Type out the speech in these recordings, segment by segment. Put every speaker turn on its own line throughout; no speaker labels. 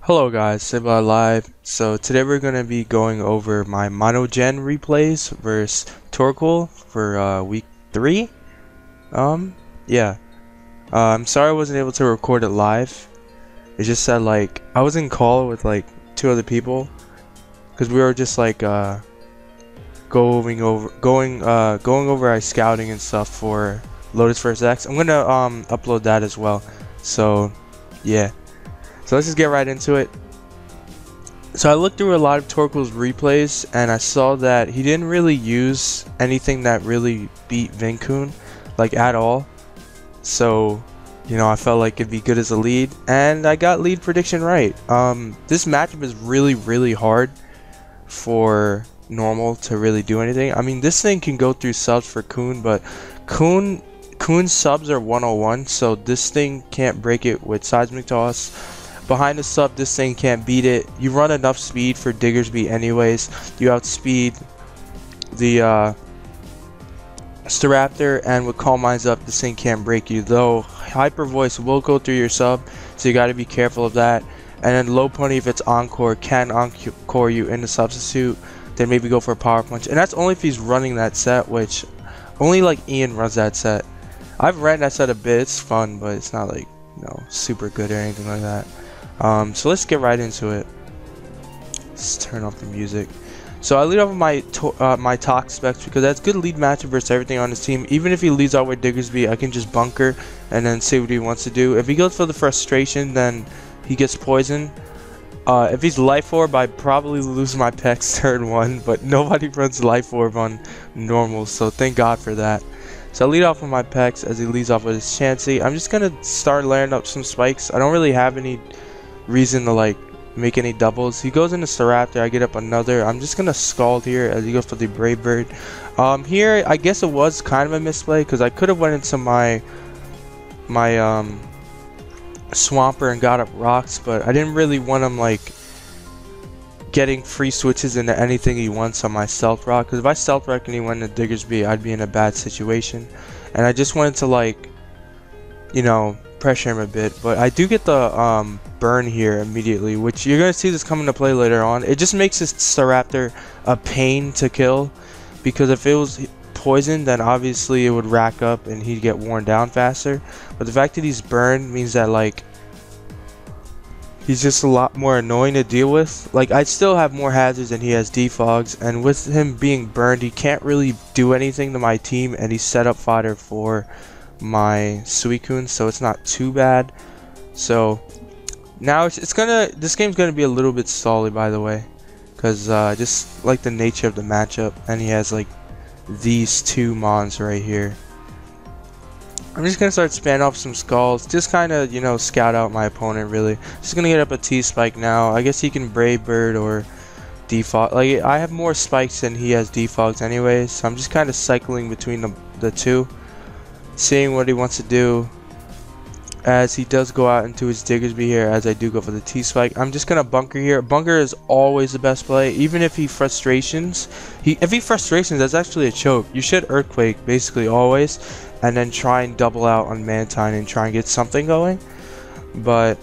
Hello guys, Sibla Live. So today we're gonna be going over my Monogen replays versus Torkool for week 3. Yeah. I'm sorry I wasn't able to record it live. It just said like I was in call with like 2 other people because we were just like going over our scouting and stuff for Lotus vs X. I'm gonna upload that as well. So yeah. So let's just get right into it. So I looked through a lot of Torkool's replays and I saw that he didn't really use anything that really beat Vincoon, like at all. So, you know, I felt like it'd be good as a lead and I got lead prediction right. This matchup is really hard for normal to really do anything. I mean, this thing can go through subs for Coon, but Coon's subs are 101, so this thing can't break it with seismic toss. Behind the sub, this thing can't beat it. You run enough speed for Diggersby anyways. You outspeed the Staraptor, and with Calm Minds up, this thing can't break you. Though Hyper Voice will go through your sub, so you got to be careful of that. And then Low Pony, if it's Encore, can Encore you in the substitute. Then maybe go for a Power Punch. And that's only if he's running that set, which only like Ian runs that set. I've ran that set a bit. It's fun, but it's not like, you know, super good or anything like that. So let's get right into it. Let's turn off the music. So I lead off with my Tox specs because that's good lead matchup versus everything on his team. Even if he leads out with Diggersby, I can just bunker and then see what he wants to do. If he goes for the frustration, then he gets poison. If he's Life Orb, I probably lose my Pex turn 1, but nobody runs Life Orb on normal, so thank God for that. So I lead off with my Pex as he leads off with his Chansey. I'm just gonna start layering up some spikes. I don't really have any reason to like make any doubles. He goes into Staraptor, I get up another. I'm just gonna Scald here as he goes for the Brave Bird. Here I guess it was kind of a misplay because I could have went into my Swamper and got up rocks, but I didn't really want him like getting free switches into anything he wants on my Stealth Rock, because if I Stealth Rock and he went into Diggersby, I'd be in a bad situation. And I just wanted to like, you know, pressure him a bit. But I do get the burn here immediately, which you're gonna see this come into play later on. It just makes this Staraptor a pain to kill, because if it was poison, then obviously it would rack up and he'd get worn down faster. But the fact that he's burned means that like he's just a lot more annoying to deal with. Like, I still have more hazards than he has defogs, and with him being burned, he can't really do anything to my team, and he's set up fodder for my Suicune, so it's not too bad. So now this game's gonna be a little bit stally, by the way, because just like the nature of the matchup, and he has like these 2 mons right here. I'm just gonna start spamming off some Skulls, just kind of, you know, scout out my opponent really. Just gonna get up a T-Spike now. I guess he can Brave Bird or Defog. Like, I have more spikes than he has defogs anyways, so I'm just kind of cycling between the two, seeing what he wants to do. As he does go out into his Diggersby here, as I do go for the T-Spike. I'm just gonna bunker here. Bunker is always the best play, even if he frustrations. If he frustrations, that's actually a choke. You should Earthquake basically always, and then try and double out on Mantine and try and get something going. But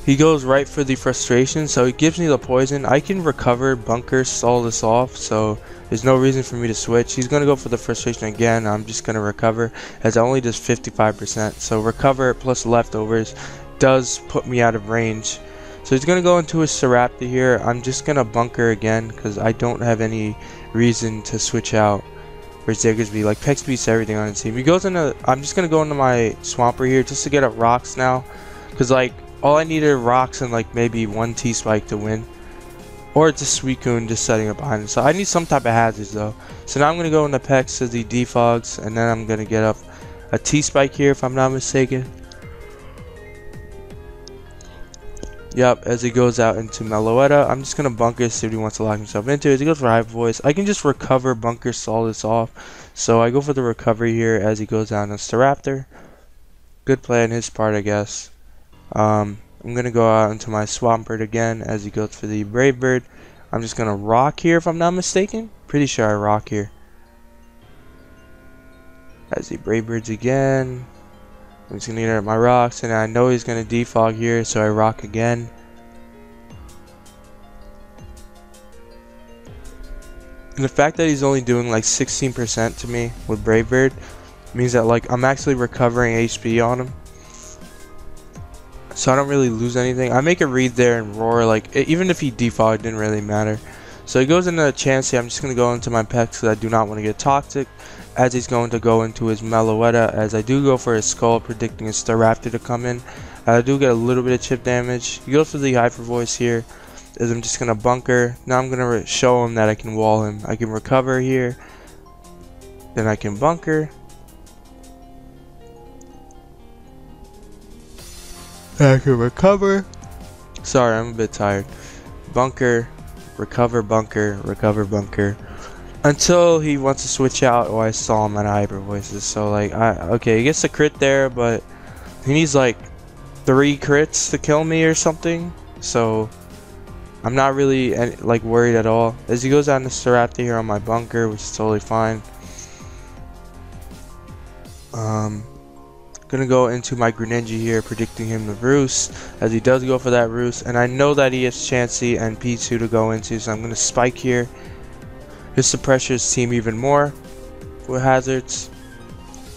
he goes right for the frustration, so he gives me the poison. I can recover, bunker, stall this off, so there's no reason for me to switch. He's going to go for the frustration again. I'm just going to recover, as I only does 55%. So recover plus leftovers does put me out of range. So he's going to go into his Staraptor here. I'm just going to bunker again, because I don't have any reason to switch out for Diggersby. Like, Pex beats everything on his team. He goes into, I'm just going to go into my Swamper here, just to get up rocks now, because like, all I needed rocks and like maybe 1 T-Spike to win. Or it's a Suicune just setting up behind him. So I need some type of hazards though. So now I'm going to go into Pex as he defogs, and then I'm going to get up a T-Spike here if I'm not mistaken. Yep, as he goes out into Meloetta. I'm just going to bunker, see what he wants to lock himself into. As he goes for High Voice, I can just recover, bunker, stall this off. So I go for the recovery here as he goes down to Staraptor. Good play on his part, I guess. I'm going to go out into my Swampert again as he goes for the Brave Bird. I'm just going to rock here if I'm not mistaken. Pretty sure I rock here. As he Brave Birds again. I'm just gonna interrupt my rocks, and I know he's gonna defog here, so I rock again. And the fact that he's only doing like 16% to me with Brave Bird means that like I'm actually recovering HP on him, so I don't really lose anything. I make a read there and roar, like even if he defogged, it didn't really matter. So he goes into a chance here. I'm just gonna go into my Pex because I do not want to get toxic, as he's going to go into his Meloetta, as I do go for his skull, predicting his Staraptor to come in. I do get a little bit of chip damage. He goes for the Hyper Voice here, as I'm just gonna bunker. Now I'm gonna show him that I can wall him. I can recover here, then I can bunker. I can recover. Sorry, I'm a bit tired. Bunker, recover, bunker, recover, bunker. Until he wants to switch out, or I saw him at Hyper Voices. So like, okay, he gets a crit there, but he needs like 3 crits to kill me or something. So I'm not really like worried at all. As he goes out into Staraptor here on my bunker, which is totally fine. Gonna go into my Greninja here, predicting him the Roost, as he does go for that Roost, and I know that he has Chansey and P2 to go into, so I'm gonna spike here. Just to pressure his team even more with hazards.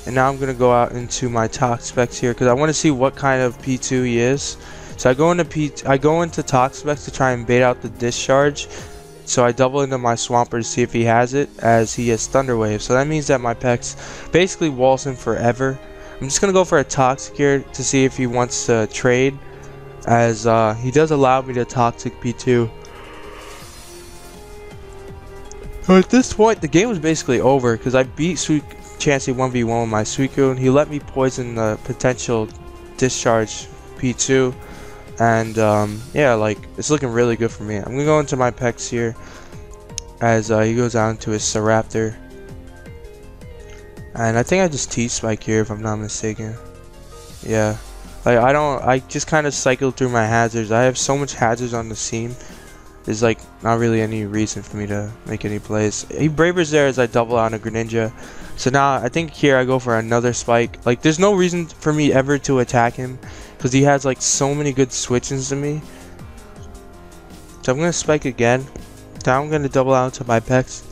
And now I'm gonna go out into my Toxapex here because I want to see what kind of P2 he is. So I go into Toxapex to try and bait out the discharge. So I double into my Swampert to see if he has it, as he has Thunder Wave. So that means that my Pex basically walls him forever. I'm just gonna go for a Toxic here to see if he wants to trade, as he does allow me to Toxic P2. So at this point, the game was basically over because I beat Chansey 1v1 with my Suicune. He let me poison the potential discharge P2, and yeah, like it's looking really good for me. I'm gonna go into my Pex here, as he goes out into his Staraptor. And I think I just T-Spike here if I'm not mistaken. Yeah. Like I just kind of cycled through my hazards. I have so much hazards on the team. There's like not really any reason for me to make any plays. He Bravers there as I double out a Greninja. So now I think here I go for another spike. Like there's no reason for me ever to attack him because he has like so many good switches to me. So I'm gonna spike again. Now I'm gonna double out to my Pex.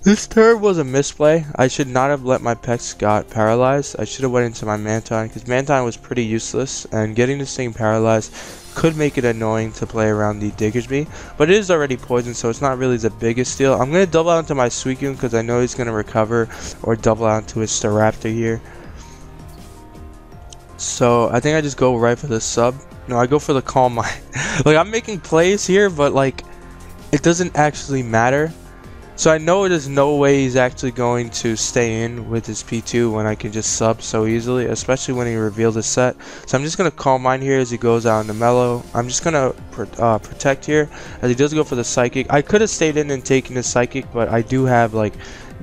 This turn was a misplay. I should not have let my Pex got paralyzed. I should have went into my Mantine because Mantine was pretty useless, and getting this thing paralyzed could make it annoying to play around the Diggersby. But it is already poisoned, so it's not really the biggest deal. I'm going to double out into my Suicune because I know he's going to recover, or double out into his Staraptor here. So I think I just go right for the sub. No, I go for the Calm Mind. Like I'm making plays here, but like it doesn't actually matter. So I know there's no way he's actually going to stay in with his P2 when I can just sub so easily, especially when he revealed his set. So I'm just going to Calm Mind here as he goes out into Mellow. I'm just going to protect here as he does go for the Psychic. I could have stayed in and taken his Psychic, but I do have like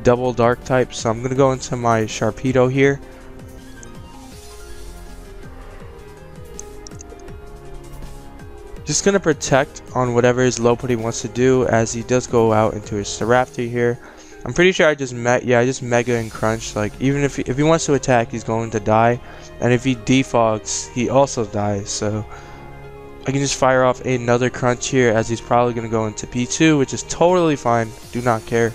double Dark type, so I'm going to go into my Sharpedo here. Just gonna protect on whatever his low put he wants to do, as he does go out into his Staraptor here. I'm pretty sure I just Mega and Crunch. Like even if he wants to attack, he's going to die, and if he defogs, he also dies. So I can just fire off another Crunch here, as he's probably gonna go into P2, which is totally fine. Do not care.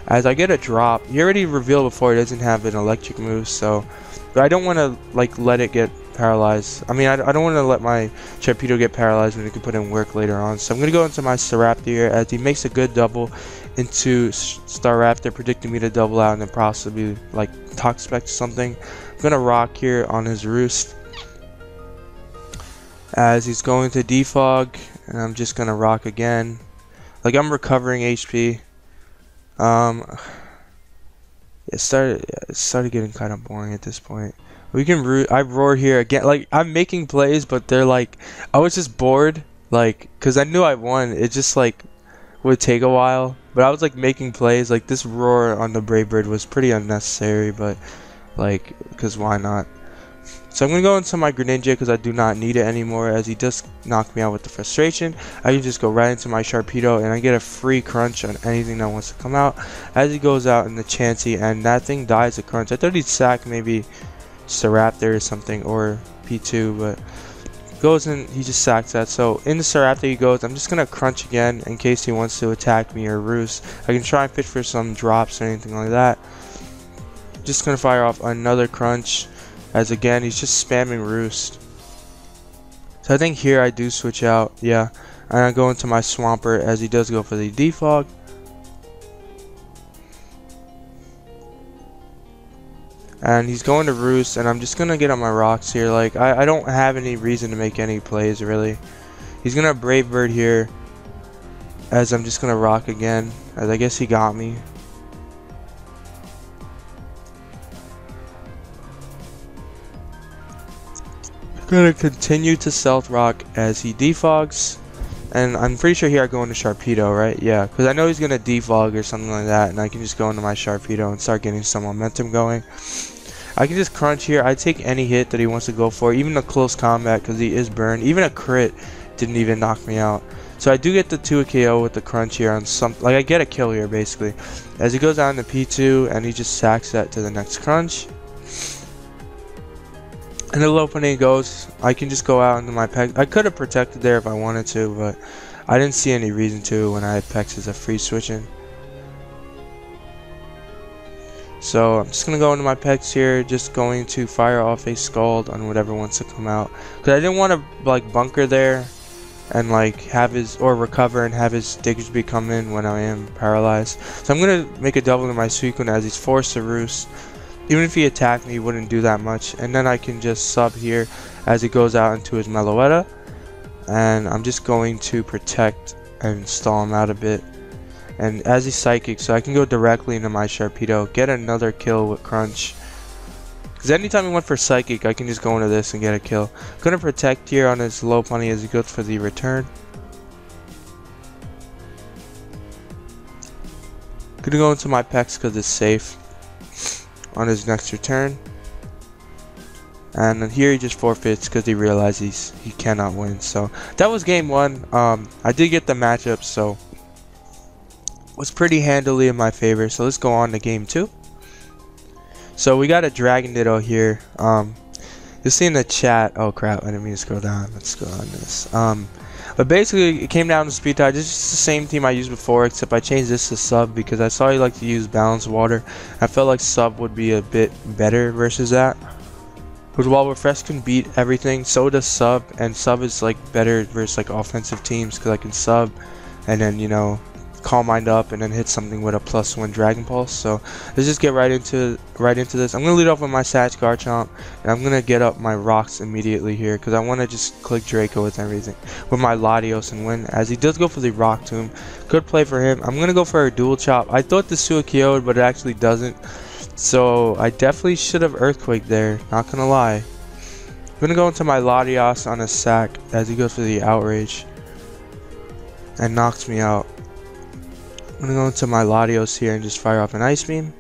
As I get a drop, he already revealed before he doesn't have an electric move, so but I don't want to like let it get paralyzed. I mean, I don't want to let my Sharpedo get paralyzed when he can put in work later on. So I'm going to go into my Staraptor here, as he makes a good double into Staraptor, predicting me to double out and then possibly like Toxapex something. I'm going to rock here on his Roost, as he's going to defog, and I'm just going to rock again. Like I'm recovering HP. It started getting kind of boring at this point. We can I roar here again. Like I'm making plays, but they're like I was just bored, like because I knew I won. It just like would take a while, but I was like making plays. Like this roar on the Brave Bird was pretty unnecessary, but like because why not? So I'm going to go into my Greninja because I do not need it anymore, as he does knock me out with the frustration. I can just go right into my Sharpedo and I get a free crunch on anything that wants to come out. As he goes out in the Chansey, and that thing dies a crunch. I thought he'd sack maybe Staraptor or something, or P2, but goes in, he just sacks that. So in the Staraptor he goes, I'm just going to crunch again in case he wants to attack me or roost. I can try and pitch for some drops or anything like that. Just going to fire off another crunch. As again, he's just spamming roost. So I think here I do switch out, yeah. And I go into my Swampert as he does go for the defog. And he's going to roost, and I'm just going to get on my rocks here. Like, I don't have any reason to make any plays, really. He's going to Brave Bird here. As I'm just going to rock again. As I guess he got me. Gonna continue to Stealth Rock as he defogs, and I'm pretty sure here I go into Sharpedo, right? Yeah, because I know he's gonna defog or something like that, and I can just go into my Sharpedo and start getting some momentum going. I can just crunch here. I take any hit that he wants to go for, even a close combat, because he is burned. Even a crit didn't even knock me out. So I do get the 2 KO with the crunch here on some, like I get a kill here basically. As he goes down to P2 and he just sacks that to the next crunch. And the opening goes, I can just go out into my Pex. I could have protected there if I wanted to, but I didn't see any reason to when I had Pex as a free switching. So I'm just going to go into my Pex here, just going to fire off a Scald on whatever wants to come out. Because I didn't want to like bunker there and like have his, or recover and have his Diggersby come in when I am paralyzed. So I'm going to make a double to my Suicune as he's forced to roost. Even if he attacked me, he wouldn't do that much. And then I can just sub here as he goes out into his Meloetta. And I'm just going to protect and stall him out a bit. And as he's Psychic, so I can go directly into my Sharpedo, get another kill with Crunch. Because anytime he went for Psychic, I can just go into this and get a kill. Gonna protect here on his Lopunny as he goes for the return. Gonna go into my Pex because it's safe on his next return, and then here he just forfeits because he realizes he cannot win. So that was game 1. I did get the matchup, so it was pretty handily in my favor. So let's go on to game 2. So we got a Dragon Ditto here. You'll see in the chat, oh crap, I didn't mean to scroll down. Let's go on this. But basically, it came down to Speed Tide. This is the same team I used before, except I changed this to Sub because I saw he liked to use Balanced Water. I felt like Sub would be a bit better versus that. Because while Refresh can beat everything, so does Sub, and Sub is like better versus like offensive teams because I can Sub and then, you know, Calm Mind up and then hit something with a +1 Dragon Pulse. So let's just get right into this. I'm gonna lead off with my Satch Garchomp, and I'm gonna get up my rocks immediately here because I want to just click Draco with everything with my Latios and win. As he does go for the Rock Tomb, good play for him. I'm gonna go for a Dual Chop. I thought the Suicune, but it actually doesn't. So I definitely should have Earthquake there. Not gonna lie. I'm gonna go into my Latios on a sack as he goes for the Outrage and knocks me out. I'm gonna go into my Latios here and just fire off an Ice Beam.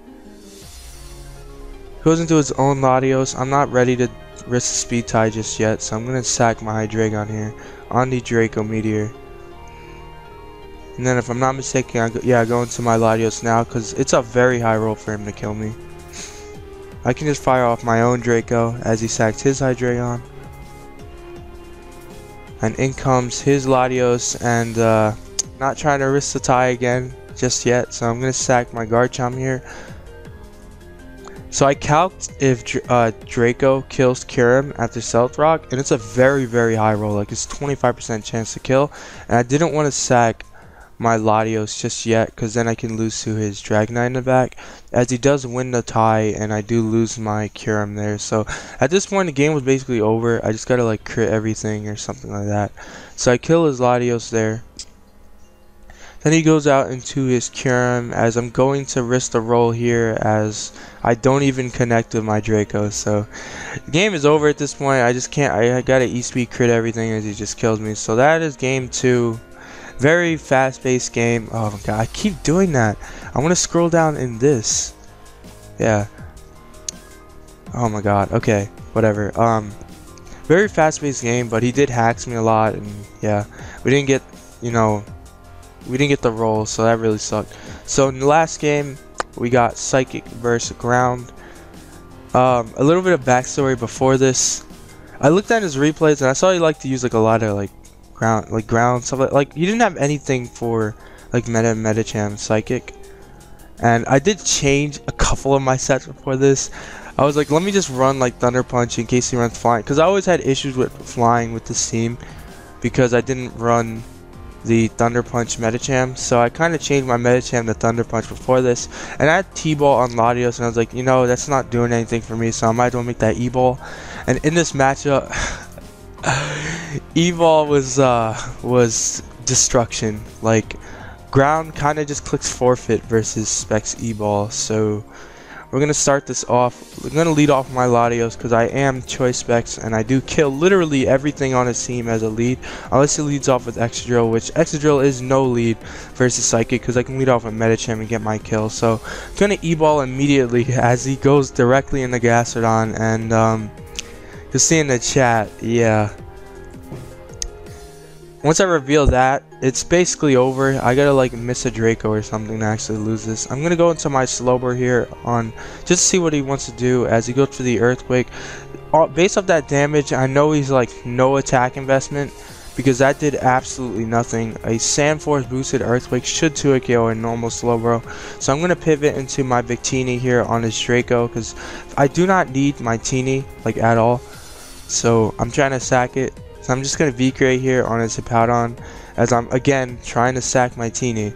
Goes into his own Latios. I'm not ready to risk Speed Tide just yet, so I'm gonna sack my Hydreigon here on the Draco Meteor. And then if I'm not mistaken, I go into my Latios now because it's a very high roll for him to kill me. I can just fire off my own Draco as he sacks his Hydreigon. And in comes his Latios, and not trying to risk the tie again just yet, so I'm gonna sack my Garchomp here. So I calced if Draco kills Kyurem after Stealth Rock, and it's a very, very high roll, like it's 25% chance to kill, and I didn't want to sack my Latios just yet because then I can lose to his Dragonite in the back, as he does win the tie and I do lose my Kyurem there. So at this point the game was basically over. I just gotta like crit everything or something like that. So I kill his Latios there. Then he goes out into his Kyurem as I'm going to risk the roll here as I don't even connect with my Draco. So the game is over at this point. I just can't, I gotta E-Speed crit everything as he just kills me. So that is game 2. Very fast-paced game. Oh my god, I keep doing that. I want to scroll down in this. Yeah. Oh my god, okay. whatever. Very fast-paced game, but he did hacks me a lot, and yeah, we didn't get, you know, we didn't get the roll, so that really sucked. So in the last game, we got Psychic versus Ground. A little bit of backstory before this. I looked at his replays and I saw he liked to use like a lot of like ground stuff. Like he didn't have anything for like Metacham Psychic. And I did change a couple of my sets before this. I was like, let me just run like Thunder Punch in case he runs flying, because I always had issues with flying with this team because I didn't run the Thunder Punch Metacham. So I kind of changed my Metacham to Thunder Punch before this, and I had T-Ball on Latios, and I was like, you know, that's not doing anything for me, so I might as well make that E-Ball. And in this matchup, E-Ball was destruction. Like, Ground kind of just clicks forfeit versus Specs E-Ball. So we're gonna start this off. We're gonna lead off my Latios because I am Choice Specs and I do kill literally everything on his team as a lead, unless he leads off with Extra Drill, which Extra Drill is no lead versus Psychic because I can lead off with Metacham and get my kill. So I'm gonna E-Ball immediately as he goes directly into Gastrodon, and you'll see in the chat, yeah. Once I reveal that, it's basically over. I gotta like miss a Draco or something to actually lose this. I'm gonna go into my Slowbro here on just to see what he wants to do as he goes for the Earthquake. Based off that damage, I know he's like no attack investment because that did absolutely nothing. A Sand Force boosted Earthquake should 2-hit KO a normal Slowbro. So I'm gonna pivot into my Victini here on his Draco because I do not need my Teeny like at all. So I'm trying to sack it. So I'm just going to V-Create here on his Hippowdon as I'm again trying to sack my Teeny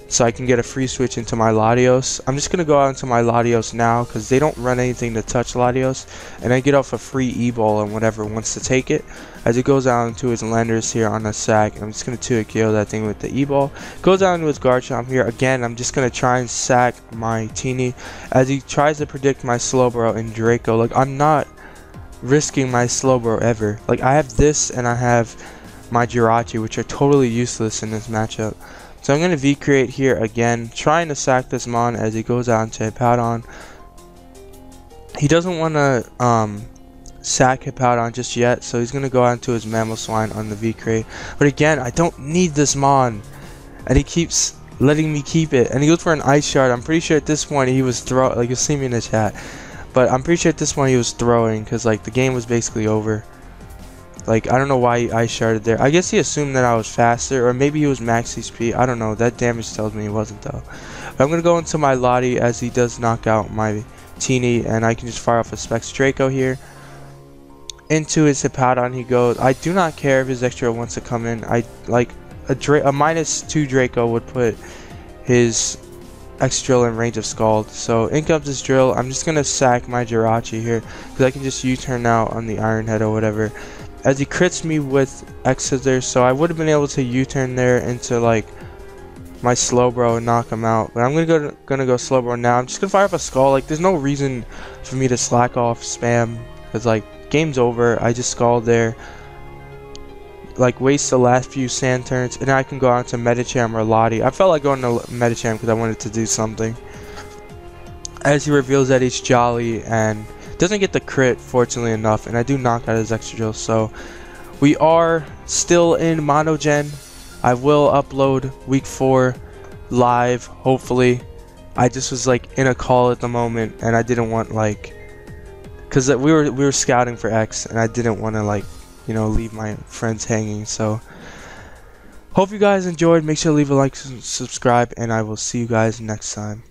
so I can get a free switch into my Latios. I'm just going to go out into my Latios now because they don't run anything to touch Latios, and I get off a free E-Ball and whatever wants to take it as it goes out into his Lenders here on the sack. And I'm just going to 2-hit KO that thing with the E-Ball. Goes down to his Garchomp here. Again, I'm just going to try and sack my Teeny as he tries to predict my Slowbro and Draco. Like, I'm not risking my Slowbro ever. Like, I have this and I have my Jirachi, which are totally useless in this matchup. So I'm going to V-Create here again, trying to sack this Mon as he goes out into Hippowdon. He doesn't want to sack Hippowdon just yet, so he's going to go out into his Mamoswine on the V-Create. But again, I don't need this Mon, and he keeps letting me keep it. And he goes for an Ice Shard. I'm pretty sure at this point he was like, you'll see me in the chat. But I'm pretty sure at this point he was throwing because like the game was basically over. Like, I don't know why he Ice Sharded there. I guess he assumed that I was faster, or maybe he was max HP. I don't know. That damage tells me he wasn't though. But I'm going to go into my Lottie as he does knock out my Teeny, and I can just fire off a Specs Draco here. Into his Hippowdon he goes. I do not care if his extra wants to come in. I like a -2 Draco would put his X Drill in range of Scald. So in comes this Drill. I'm just gonna sack my Jirachi here because I can just U-turn out on the Iron Head or whatever. As he crits me with X Scissors, so I would have been able to U-turn there into like my Slowbro and knock him out. But I'm gonna go Slowbro now. I'm just gonna fire up a Scald. Like, there's no reason for me to slack off spam because like game's over. I just Scald there. Like, waste the last few sand turns, and I can go on to Metacham or Lottie. I felt like going to Metacham because I wanted to do something. As he reveals that he's Jolly and doesn't get the crit, fortunately enough, and I do knock out his Extra Drill. So we are still in Monogen. I will upload week 4 live, hopefully. I just was like in a call at the moment, and I didn't want like, because we were scouting for X, and I didn't want to like, you know, leave my friends hanging. So hope you guys enjoyed. Make sure to leave a like, subscribe, and I will see you guys next time.